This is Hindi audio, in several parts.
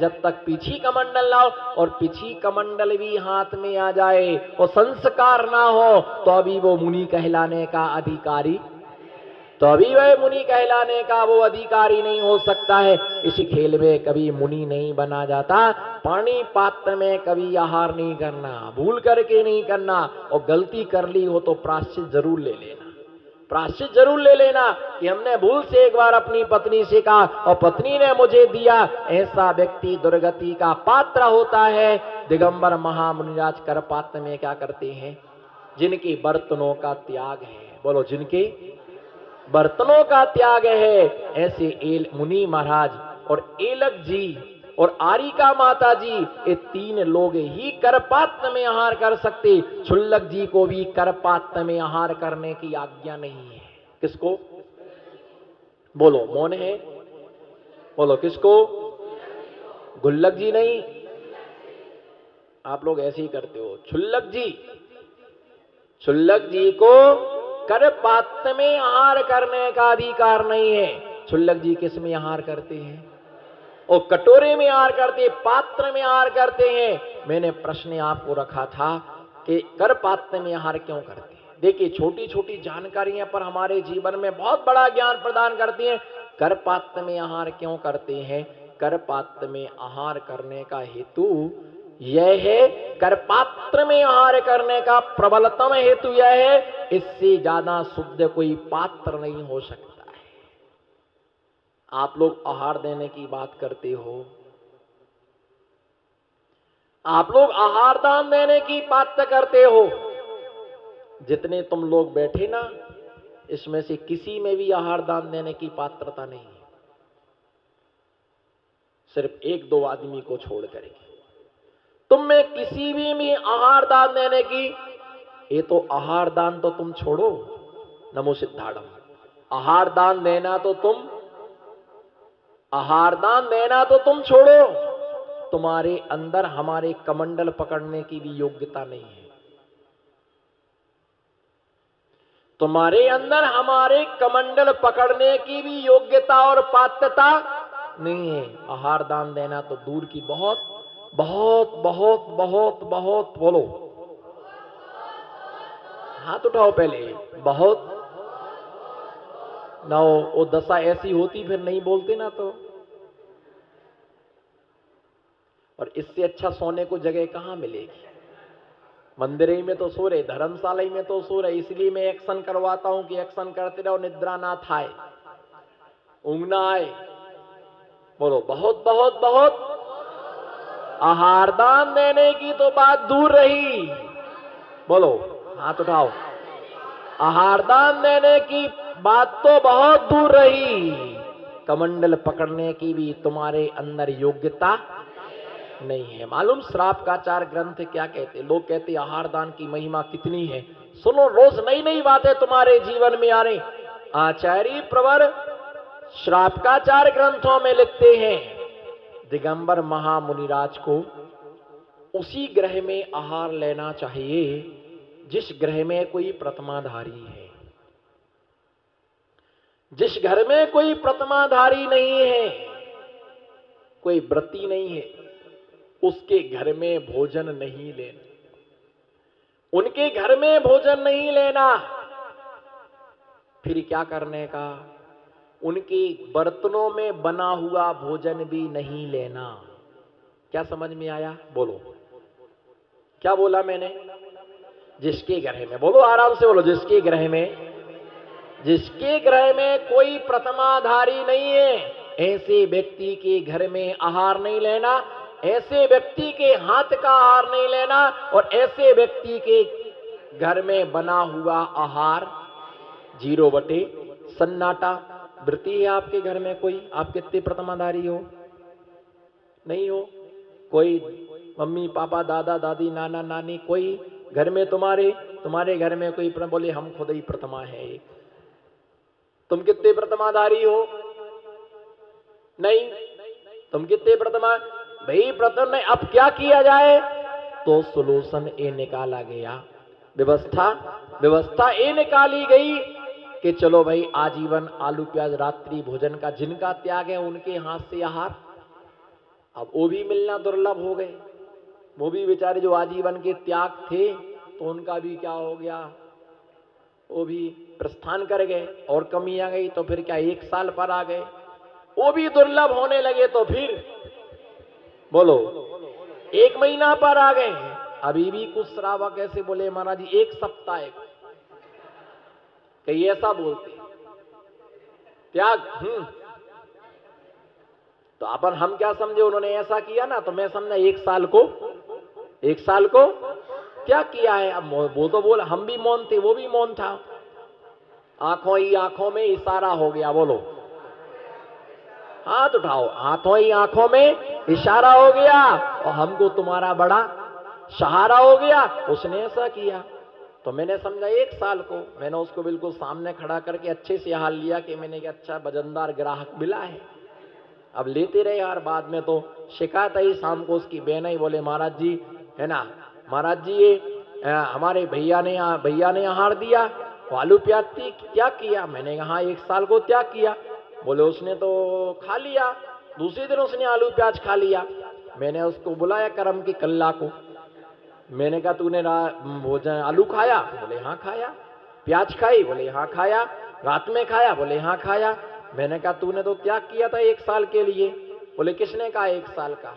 जब तक पीछी कमंडल ना हो, और पीछी कमंडल भी हाथ में आ जाए और संस्कार ना हो, तो अभी वो मुनि कहलाने का अधिकारी, तो अभी वह मुनि कहलाने का वो अधिकारी नहीं हो सकता है। इसी खेल में कभी मुनि नहीं बना जाता। पानी पात्र में कभी आहार नहीं करना, भूल करके नहीं करना, और गलती कर ली हो तो प्रायश्चित जरूर ले लेना, प्रायश्चित जरूर ले लेना कि हमने भूल से एक बार अपनी पत्नी से कहा और पत्नी ने मुझे दिया। ऐसा व्यक्ति दुर्गति का पात्र होता है। दिगंबर महामुनिराज कर पात्र में क्या करते हैं? जिनके बर्तनों का त्याग है, बोलो जिनके बर्तनों का त्याग है, ऐसे एल मुनि महाराज और एलक जी और आरिका माता जी, ये तीन लोग ही करपात्र में आहार कर सकते। क्षुल्लक जी को भी करपात्र में आहार करने की आज्ञा नहीं है। किसको? बोलो, मौन है, बोलो किसको? गुल्लक जी नहीं, आप लोग ऐसे ही करते हो। क्षुल्लक जी, क्षुल्लक जी को कर पात्र में आहार करने का अधिकार नहीं है। क्षुल्लक जी किस में आहार करते हैं? और कटोरे में आहार करते, पात्र में आहार करते हैं। मैंने प्रश्न आपको रखा था कि कर पात्र में आहार क्यों करते हैं? देखिए, छोटी छोटी जानकारियां पर हमारे जीवन में बहुत बड़ा ज्ञान प्रदान करती हैं। कर पात्र में आहार क्यों करते हैं? कर पात्र में आहार करने का हेतु यह है, कर पात्र में आहार करने का प्रबलतम हेतु यह है, इससे ज्यादा शुद्ध कोई पात्र नहीं हो सकता है। आप लोग आहार देने की बात करते हो, आप लोग आहार दान देने की बात करते हो। जितने तुम लोग बैठे ना, इसमें से किसी में भी आहार दान देने की पात्रता नहीं है, सिर्फ एक दो आदमी को छोड़ करके। तुम में किसी भी आहार दान देने की, ये तो आहार दान तो तुम छोड़ो, नमो सिद्धाड़म, आहार दान देना तो तुम, आहार दान देना तो तुम छोड़ो, तुम्हारे अंदर हमारे कमंडल पकड़ने की भी योग्यता नहीं है। तुम्हारे अंदर हमारे कमंडल पकड़ने की भी योग्यता और पात्रता नहीं है। आहार दान देना तो दूर की बहुत बहुत बहुत बहुत बहुत, बोलो हाथ उठाओ पहले, बहुत ना हो। वो दशा ऐसी होती फिर नहीं बोलते ना तो। और इससे अच्छा सोने को जगह कहां मिलेगी? मंदिर ही में तो सो रहे, धर्मशाला ही में तो सो रहे। इसलिए मैं एक्शन करवाता हूं कि एक्शन करते रहो, निद्रा ना थाए, ऊंघ ना आए। बोलो बहुत बहुत बहुत। आहार दान देने की तो बात दूर रही, बोलो हाथ उठाओ। आहार दान देने की बात तो बहुत दूर रही, कमंडल पकड़ने की भी तुम्हारे अंदर योग्यता नहीं है। मालूम श्रापकाचार ग्रंथ क्या कहते? लोग कहते आहार दान की महिमा कितनी है। सुनो, रोज नई नई बातें तुम्हारे जीवन में आ रही। आचार्य प्रवर श्रापकाचार ग्रंथों में लिखते हैं, दिगंबर महामुनिराज को उसी ग्रह में आहार लेना चाहिए जिस ग्रह में कोई प्रतिमाधारी है। जिस घर में कोई प्रतिमाधारी नहीं है, कोई व्रती नहीं है, उसके घर में भोजन नहीं लेना, उनके घर में भोजन नहीं लेना। फिर क्या करने का? उनके बर्तनों में बना हुआ भोजन भी नहीं लेना। क्या समझ में आया? बोलो, क्या बोला मैंने? जिसके ग्रह में, बोलो आराम से बोलो, जिसके ग्रह में, जिसके ग्रह में कोई प्रतिमाधारी नहीं है, ऐसे व्यक्ति के घर में आहार नहीं लेना, ऐसे व्यक्ति के हाथ का आहार नहीं लेना, और ऐसे व्यक्ति के घर में बना हुआ आहार 0 सन्नाटा। व्रती है आपके घर में कोई? आप कितने प्रतिमाधारी हो? नहीं हो? कोई मम्मी पापा दादा दादी नाना नानी, कोई घर में तुम्हारे घर में कोई बोले हम खुद ही प्रतिमा है एक? तुम कितने प्रतिमाधारी हो? नहीं। तुम कितने प्रतिमा? भाई प्रथम नहीं। अब क्या किया जाए? तो सोल्यूशन ए निकाला गया, व्यवस्था ये निकाली गई कि चलो भाई आजीवन आलू प्याज रात्रि भोजन का जिनका त्याग है उनके हाथ से आहार। अब वो भी मिलना दुर्लभ हो गए, वो भी बेचारे जो आजीवन के त्याग थे तो उनका भी क्या हो गया, वो भी प्रस्थान कर गए और कमी आ गई तो फिर क्या 1 साल पर आ गए, वो भी दुर्लभ होने लगे तो फिर बोलो 1 महीना पर आ गए। अभी भी कुछ श्रावक ऐसे बोले महाराज जी 1 सप्ताह कहीं ऐसा बोलते त्याग। तो अपन हम क्या समझे उन्होंने ऐसा किया ना, तो मैं समझा 1 साल को क्या किया है। अब वो तो बोल हम भी मौन थे, वो भी मौन था, आंखों ही आंखों में इशारा हो गया। बोलो हाथ उठाओ, हाथों ही आंखों में इशारा हो गया और हमको तुम्हारा बड़ा सहारा हो गया। उसने ऐसा किया तो मैंने समझा 1 साल को। मैंने उसको बिल्कुल सामने खड़ा करके अच्छे से हाल लिया कि मैंने क्या अच्छा वजनदार ग्राहक मिला है। अब लेते रहे यार, बाद में तो शिकायत आई शाम को उसकी बहन ही बोले महाराज जी है ना, महाराज जी ये हमारे भैया ने आहार दिया, आलू प्याज त्याग किया। मैंने कहा 1 साल को त्याग किया। बोले उसने तो खा लिया, दूसरे दिन उसने आलू प्याज खा लिया। मैंने उसको बुलाया करम की कल्ला को, मैंने कहा तूने भोजन आलू खाया? बोले हाँ खाया। प्याज खाई? बोले हाँ खाया। रात में खाया? बोले हाँ खाया। मैंने कहा तूने तो त्याग किया था 1 साल के लिए। बोले किसने कहा 1 साल का?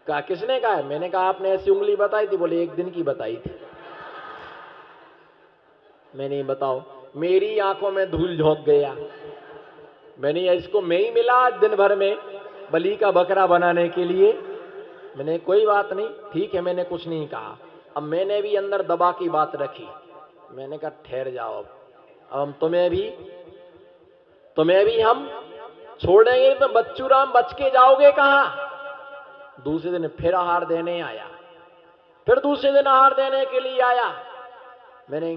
कहा किसने कहा है? मैंने कहा आपने ऐसी उंगली बताई थी। बोले 1 दिन की बताई थी। मैंने बताओ, मेरी आंखों में धूल झोंक गया। मैंने इसको मैं ही मिला दिन भर में बलि का बकरा बनाने के लिए। मैंने कोई बात नहीं, ठीक है, मैंने कुछ नहीं कहा। अब मैंने भी अंदर दबा की बात रखी। मैंने कहा ठहर जाओ, अब हम तुम्हें भी हम छोड़ेंगे तो बच्चू राम बच के जाओगे कहां। दूसरे दिन फिर आहार देने आया, फिर दूसरे दिन आहार देने के लिए आया। मैंने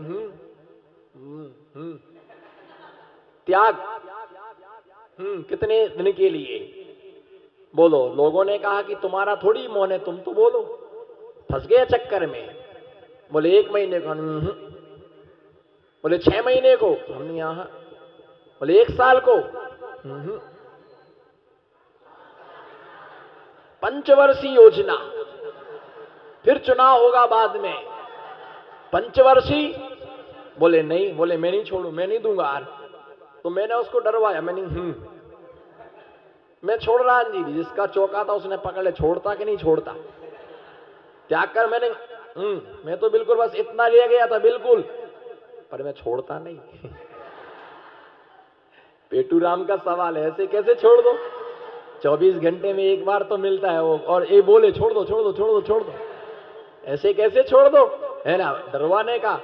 त्याग कितने दिन के लिए? बोलो। लोगों ने कहा कि तुम्हारा थोड़ी मौन है, तुम तो बोलो। फंस गए चक्कर में। बोले 1 महीने को, बोले 6 महीने को, हमने यहां। बोले 1 साल को, पंचवर्षीय योजना, फिर चुनाव होगा बाद में। पंचवर्षीय? बोले नहीं, बोले मैं नहीं छोड़ू, मैं नहीं दूंगा यार। तो मैंने उसको डरवाया। मैं छोड़ रहा जी, जिसका चौका था उसने पकड़ ले, छोड़ता कि नहीं छोड़ता? त्याग कर मैंने मैं तो बिल्कुल बस इतना ले गया था बिल्कुल, पर मैं छोड़ता नहीं। पेटू राम का सवाल है, ऐसे कैसे छोड़ दो? 24 घंटे में एक बार तो मिलता है वो, और ये बोले छोड़ दो छोड़ दो छोड़ दो छोड़ दो, ऐसे कैसे छोड़ दो? है ना, डरवाने का,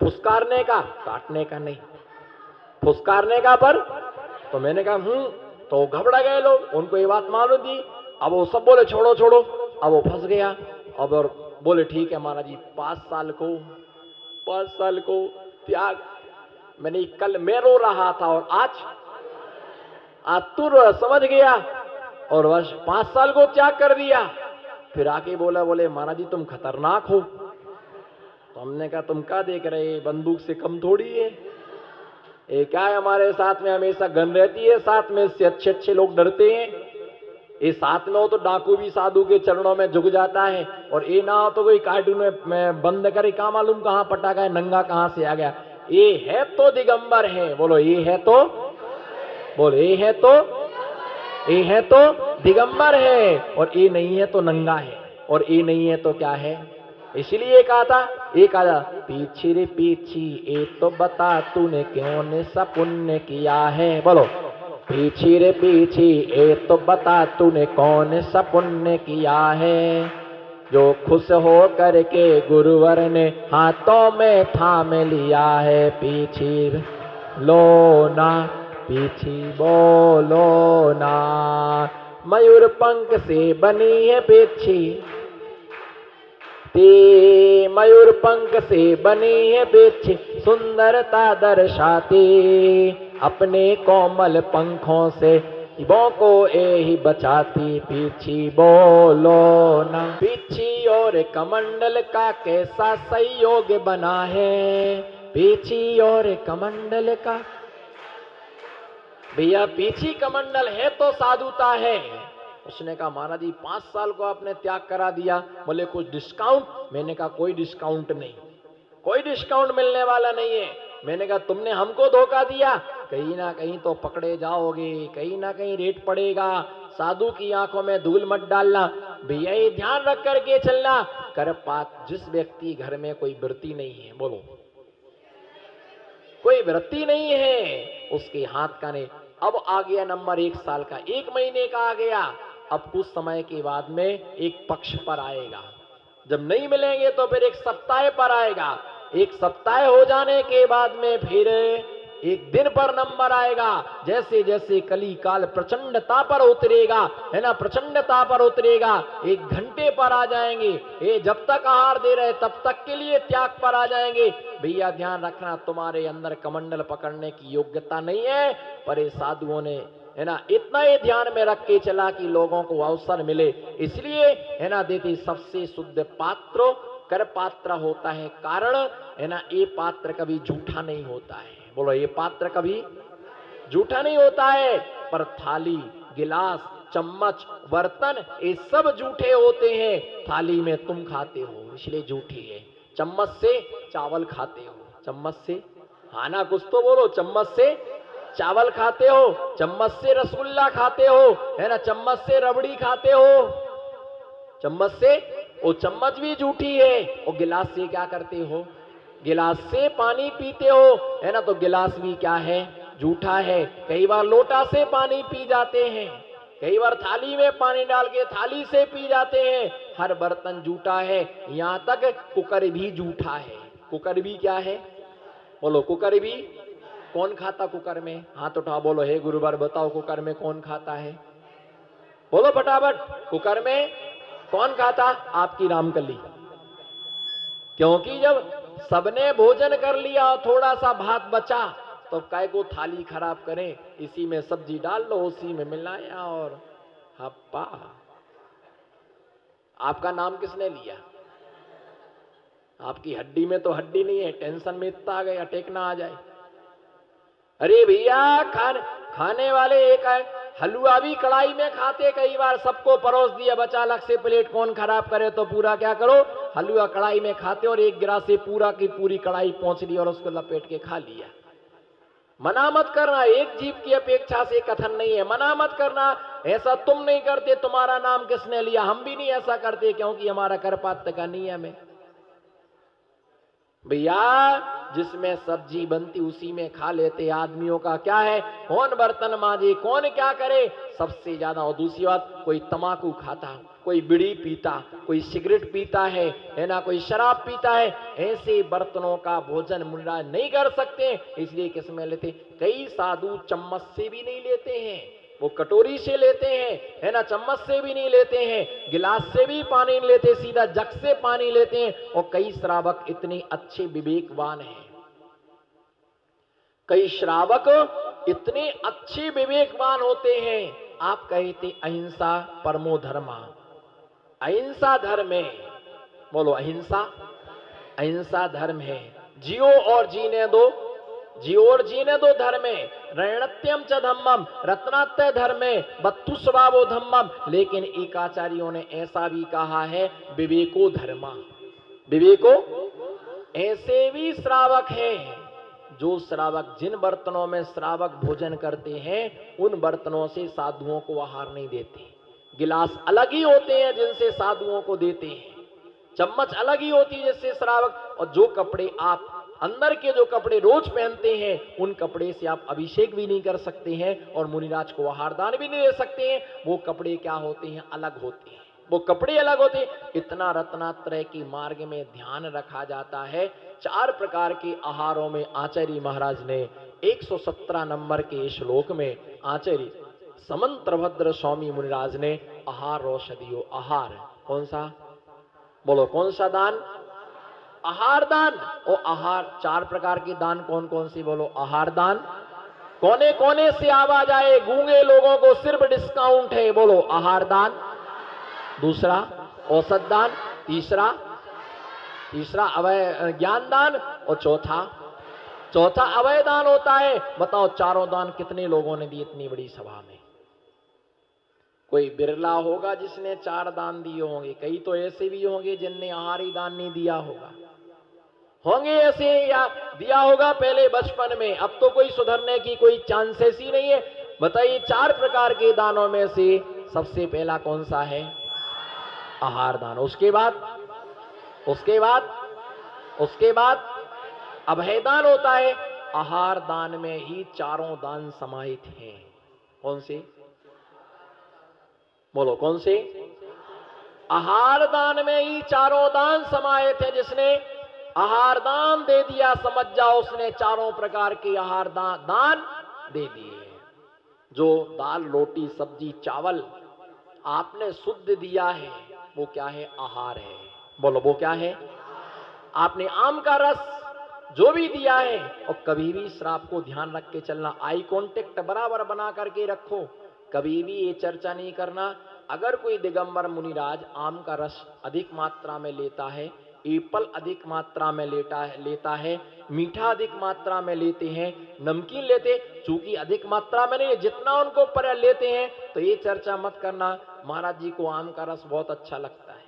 फुसकारने का, काटने का नहीं, फुसकारने का। पर तो मैंने कहा तो घबरा गए लोग, उनको ये बात मालूम थी। अब वो सब बोले छोड़ो छोड़ो, अब वो फंस गया। अब और बोले ठीक है महाराज जी 5 साल को त्याग। मैंने कल मैं रो रहा था और आज तू समझ गया और बस 5 साल को त्याग कर दिया। फिर आके बोले महाराज जी तुम खतरनाक हो। तो हमने कहा तुम क्या देख रहे, बंदूक से कम थोड़ी है। ये क्या है, हमारे साथ में हमेशा गन रहती है, साथ में इससे अच्छे अच्छे लोग डरते हैं। ये साथ में हो तो डाकू भी साधु के चरणों में झुक जाता है, और ये ना हो तो कोई कार्टून में बंद करे, कहाँ मालूम कहाँ पटाखा है, नंगा कहाँ से आ गया। ये है तो दिगंबर है। बोलो ये है तो, बोलो ये है तो दिगंबर है, और ये नहीं है तो नंगा है, और ये नहीं है तो क्या है। इसलिए कहा था, एक आया पीछे रे पीछे ये तो बता तूने क्यों ने सा पुण्य किया है। बोलो पीछे रे पीछे ये तो बता तूने कौन सा पुण्य किया है। जो खुश हो करके गुरुवर ने हाथों में थाम लिया है। पीछे लो ना पीछे बोलो ना, मयूर पंख से बनी है पीछे, मयूर पंख से बनी है पीछे, सुंदरता दर्शाती अपने कोमल पंखों से वो को ही बचाती। पीछी बोलो ना, पीछी और कमंडल का कैसा संयोग बना है। पीछी और कमंडल का। भैया पीछी कमंडल है तो साधुता है। उसने कहा महाराज जी 5 साल को आपने त्याग करा दिया, बोले कुछ डिस्काउंट? मैंने कहा कोई डिस्काउंट नहीं, कोई डिस्काउंट मिलने वाला नहीं है। मैंने कहा तुमने हमको धोखा दिया, कहीं ना कहीं तो पकड़े जाओगे, कहीं ना कहीं रेट पड़ेगा। साधु की आंखों में धूल मत डालना भैया, ये ध्यान रख करके चलना। करपात जिस व्यक्ति घर में कोई वृत्ति नहीं है, बोलो कोई वृत्ति नहीं है, उसके हाथ का नहीं। अब आ गया नंबर 1 साल का, 1 महीने का आ गया। अब कुछ समय के बाद में एक पक्ष पर आएगा, जब नहीं मिलेंगे तो फिर 1 सप्ताह पर आएगा, 1 सप्ताह हो जाने के बाद में फिर 1 दिन पर नंबर आएगा। जैसे जैसे कली काल प्रचंडता पर उतरेगा, है ना, प्रचंडता पर उतरेगा, 1 घंटे पर आ जाएंगे। ये जब तक आहार दे रहे तब तक के लिए त्याग पर आ जाएंगे। भैया ध्यान रखना, तुम्हारे अंदर कमंडल पकड़ने की योग्यता नहीं है, पर ये साधुओं ने, है ना, इतना ये ध्यान में रख के चला कि लोगों को अवसर मिले, इसलिए, है ना, देती सबसे शुद्ध पात्र कर पात्र होता है। कारण, है ना, ये पात्र कभी झूठा नहीं होता है। बोलो ये पात्र कभी झूठा नहीं होता है, पर थाली, गिलास, चम्मच, बर्तन ये सब झूठे होते हैं। थाली में तुम खाते हो इसलिए झूठी है, चम्मच से चावल खाते हो, चम्मच से, हाँ ना, कुछ तो बोलो, चम्मच से चावल खाते हो, चम्मच से रसगुल्ला खाते हो, है ना, चम्मच से रबड़ी खाते हो, चम्मच से, वो चम्मच भी झूठी है। और गिलास से क्या करते हो? गिलास से पानी पीते हो, है ना, तो गिलास भी क्या है? झूठा है। कई बार लोटा से पानी पी जाते हैं, कई बार थाली में पानी डाल के थाली से पी जाते हैं। हर बर्तन झूठा है, यहां तक कुकर भी झूठा है। कुकर भी क्या है? बोलो कुकर भी। कौन खाता कुकर में? हाथ उठाओ, बोलो हे गुरुवर बताओ कुकर में कौन खाता है? बोलो फटाफट, कुकर में कौन खाता? आपकी रामकली। क्योंकि जब सबने भोजन कर लिया और थोड़ा सा भात बचा तो काय को थाली खराब करें, इसी में सब्जी डाल लो, उसी में मिलाया और हप्पा। आपका नाम किसने लिया? आपकी हड्डी में तो हड्डी नहीं है, टेंशन में इतना आ गए अटैक ना आ जाए। अरे भैया खाने वाले एक है, हलवा भी कढ़ाई में खाते, कई बार सबको परोस दिया, बचा अलग से प्लेट, कौन खराब करे तो पूरा क्या करो, हलवा कढ़ाई में खाते और एक गिलास से पूरा की पूरी कढ़ाई पहुंच ली और उसको लपेट के खा लिया। मना मत करना, एक जीव की अपेक्षा से कथन नहीं है, मना मत करना। ऐसा तुम नहीं करते, तुम्हारा नाम किसने लिया? हम भी नहीं ऐसा करते, क्योंकि हमारा करपात्र का नियम है। भैया जिसमें सब्जी बनती उसी में खा लेते। आदमियों का क्या है, कौन बर्तन मांजे, कौन क्या करे, सबसे ज्यादा। और दूसरी बात, कोई तमाकू खाता, कोई बीड़ी पीता, कोई सिगरेट पीता है ना, कोई शराब पीता है, ऐसे बर्तनों का भोजन मुनिराज नहीं कर सकते, इसलिए किसमें लेते? कई साधु चम्मच से भी नहीं लेते हैं, वो कटोरी से लेते हैं, है ना, चम्मच से भी नहीं लेते हैं, गिलास से भी पानी नहीं लेते, सीधा जग से पानी लेते हैं। और कई श्रावक इतने अच्छे विवेकवान हैं, कई श्रावक इतने अच्छे विवेकवान होते हैं। आप कहते अहिंसा परमो धर्मा, अहिंसा धर्म है, बोलो अहिंसा, अहिंसा धर्म है। जियो और जीने दो, जियो और जीने दो धर्म है। रणत्यम च धम्मम, रत्नात्य धर्म है, बत्तु स्वभावो धम्मम। लेकिन एकाचार्यों ने ऐसा भी कहा है, विवेको धर्मा, विवेको। ऐसे भी श्रावक हैं, जो श्रावक, जिन बर्तनों में श्रावक भोजन करते हैं उन बर्तनों से साधुओं को आहार नहीं देते। गिलास अलग ही होते हैं जिनसे साधुओं को देते हैं, चम्मच अलग ही होती है जिससे श्रावक। और जो कपड़े आप अंदर के जो कपड़े रोज पहनते हैं, उन कपड़े से आप अभिषेक भी नहीं कर सकते हैं और मुनिराज को आहार दान भी नहीं दे सकते हैं। वो कपड़े क्या होते हैं? अलग होते हैं, वो कपड़े अलग होते हैं। इतना रत्नात्रय की मार्ग में ध्यान रखा जाता है। 4 प्रकार के आहारों में आचार्य महाराज ने 117 नंबर के श्लोक में आचार्य समंत्रभद्र स्वामी मुनिराज ने आहार औषधियों, आहार कौन सा? बोलो कौन सा दान? आहार दान। और आहार 4 प्रकार के दान कौन कौन सी? बोलो आहार दान। कोने कोने से आवाज आए, गूंगे लोगों को सिर्फ डिस्काउंट है, बोलो आहार दान। दूसरा औषध दान, तीसरा अवय ज्ञान दान, और चौथा चौथा अभय दान होता है। बताओ चारों दान कितने लोगों ने दिए इतनी बड़ी सभा में? कोई बिरला होगा जिसने 4 दान दिए होंगे, कई तो ऐसे भी होंगे जिनने आहारी दान नहीं दिया होगा, होंगे ऐसे, या दिया होगा पहले बचपन में, अब तो कोई सुधरने की कोई चांसेस ही नहीं है। बताइए 4 प्रकार के दानों में से सबसे पहला कौन सा है? आहार दान। उसके बाद उसके बाद अभय दान होता है। आहार दान में ही चारों दान समाहित हैं। कौन से? बोलो कौन से? आहार दान में ही चारों दान समाहित है। जिसने आहार दान दे दिया, समझ जाओ उसने चारों प्रकार के आहार दान दे दिए। जो दाल रोटी सब्जी चावल आपने शुद्ध दिया है वो क्या है? आहार है। बोलो वो क्या है? आपने आम का रस जो भी दिया है, और कभी भी श्राप को ध्यान रख के चलना, आई कांटेक्ट बराबर बना करके रखो, कभी भी ये चर्चा नहीं करना अगर कोई दिगंबर मुनिराज आम का रस अधिक मात्रा में लेता है, एप्पल अधिक मात्रा में लेता है, मीठा अधिक मात्रा में लेते हैं, नमकीन लेते, चूंकि अधिक मात्रा में नहीं, जितना उनको पर लेते हैं, तो ये चर्चा मत करना महाराज जी को आम का रस बहुत अच्छा लगता है।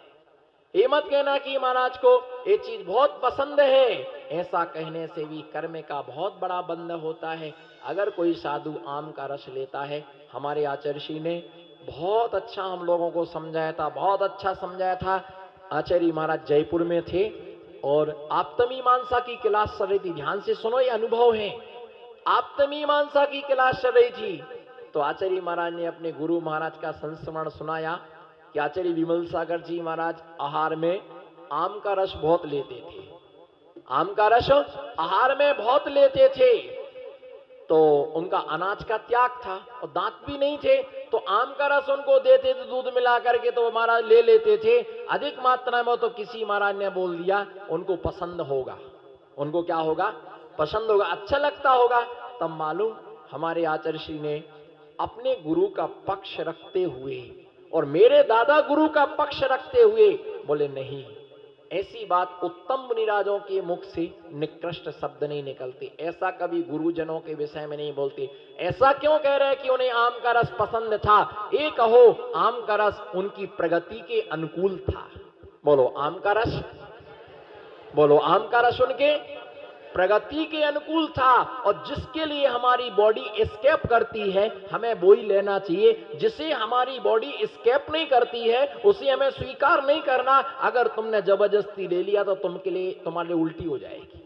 ये मत कहना कि महाराज को ये चीज बहुत पसंद है। ऐसा कहने से भी कर्म का बहुत बड़ा बंध होता है। अगर कोई साधु आम का रस लेता है, हमारे आचार्य ने बहुत अच्छा हम लोगों को समझाया था, बहुत अच्छा समझाया था। आचार्य महाराज जयपुर में थे और आप्तमीमांसा की क्लास चल रही थी। ध्यान से सुनो, ये अनुभव है। आप्तमीमांसा की क्लास चल रही थी तो आचार्य महाराज ने अपने गुरु महाराज का संस्मरण सुनाया कि आचार्य विमल सागर जी महाराज आहार में आम का रस बहुत लेते थे, आम का रस आहार में बहुत लेते थे। तो उनका अनाज का त्याग था और दांत भी नहीं थे, तो आम का रस उनको देते थे दूध मिला करके, तो महाराज ले लेते थे अधिक मात्रा में। तो किसी महाराज ने बोल दिया उनको पसंद होगा, उनको क्या होगा? पसंद होगा, अच्छा लगता होगा। तब मालूम हमारे आचार्य ने अपने गुरु का पक्ष रखते हुए और मेरे दादा गुरु का पक्ष रखते हुए बोले नहीं, ऐसी बात उत्तम मुनिराजों के मुख से निकृष्ट शब्द नहीं निकलते, ऐसा कभी गुरुजनों के विषय में नहीं बोलते। ऐसा क्यों कह रहे हैं कि उन्हें आम का रस पसंद था? ये कहो आम का रस उनकी प्रगति के अनुकूल था। बोलो आम का रस, बोलो आम का रस उनके प्रगति के अनुकूल था। और जिसके लिए हमारी बॉडी एस्केप करती है हमें वो ही लेना चाहिए, जिसे हमारी बॉडी एस्केप नहीं करती है उसे हमें स्वीकार नहीं करना। अगर तुमने जबरदस्ती ले लिया तो तुम्हारे लिए उल्टी हो जाएगी।